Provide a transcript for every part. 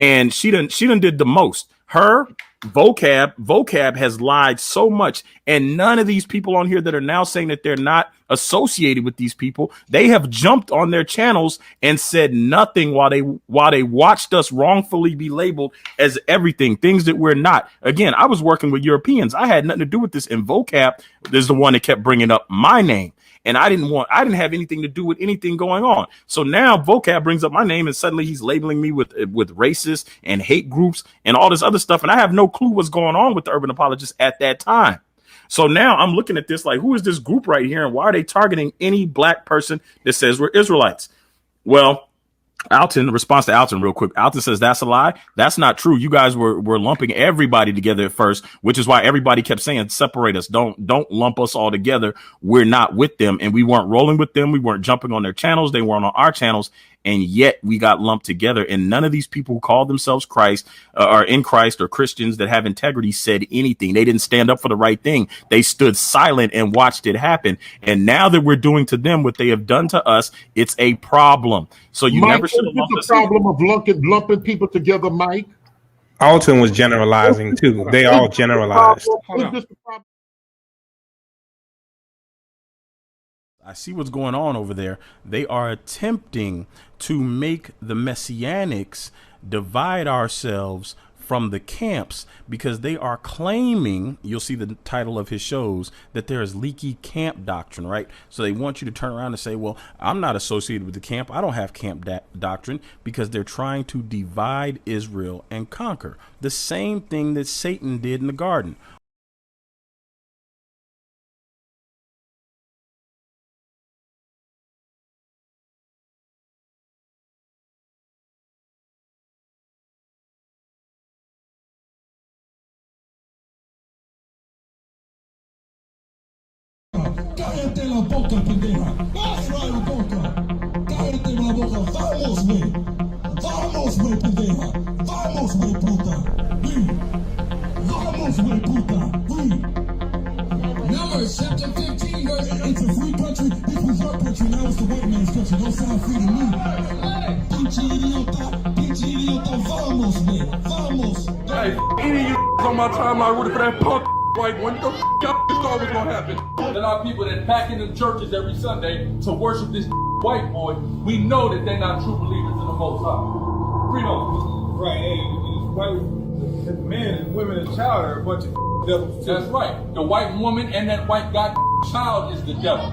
and she done did the most. Her vocab has lied so much, and none of these people on here that are now saying that they're not associated with these people, they have jumped on their channels and said nothing while they watched us wrongfully be labeled as everything, things that we're not. Again, I was working with Europeans. I had nothing to do with this, and vocab is the one that kept bringing up my name. And I didn't have anything to do with anything going on. So now vocab brings up my name, and suddenly he's labeling me with racist and hate groups and all this other stuff. And I have no clue what's going on with the urban apologists at that time. So now I'm looking at this like, who is this group right here? And why are they targeting any black person that says we're Israelites? Well, Alton, response to Alton real quick. Alton says that's a lie. That's not true. You guys were lumping everybody together at first, which is why everybody kept saying separate us. Don't lump us all together. We're not with them, and we weren't rolling with them. We weren't jumping on their channels. They weren't on our channels, and yet we got lumped together. And none of these people who call themselves Christ or in Christ or Christians that have integrity said anything. They didn't stand up for the right thing. They stood silent and watched it happen. And now that we're doing to them what they have done to us, it's a problem. So you never should have lumped us. The problem of lumping people together, Mike. Alton was generalizing too. They all generalized. I see what's going on over there. They are attempting to make the Messianics divide ourselves from the camps because they are claiming, you'll see the title of his shows, that there is leaky camp doctrine, right? So they want you to turn around and say, well, I'm not associated with the camp. I don't have camp doctrine, because they're trying to divide Israel and conquer. The same thing that Satan did in the garden. Cállate la boca, pendeja. Cierra la boca. Cállate la boca. Vamos, güey. Vamos, güey, pendeja. Vamos, güey, puta. Vamos, güey, puta. Numbers chapter 15, verse. It's a free country. This was your country. Now it's the white man's country. Don't sound free to me. Pinche idiota. Pinche idiota. Vamos, güey. Vamos. Hey, any of you on my timeline rooting for that punk white one? What the y'all thought was gonna happen? There are people that pack into churches every Sunday to worship this white boy. We know that they're not true believers in the Most High. Freedom. Right, and white men and women and child are a bunch of devils. That's right. The white woman and that white god child is the devil.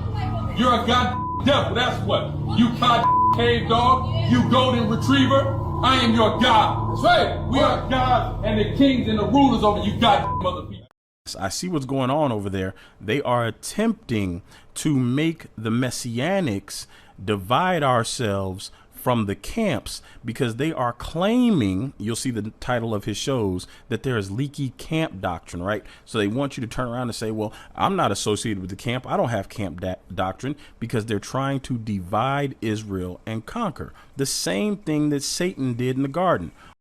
You're a god devil. That's what. You god cave dog. You golden retriever. I am your God. That's right. We are gods and the kings and the rulers over you god mother people. I see what's going on over there. They are attempting to make the Messianics divide ourselves from the camps because they are claiming, you'll see the title of his shows, that there is leaky camp doctrine, right? So they want you to turn around and say, well, I'm not associated with the camp. I don't have camp doctrine, because they're trying to divide Israel and conquer. The same thing that Satan did in the garden.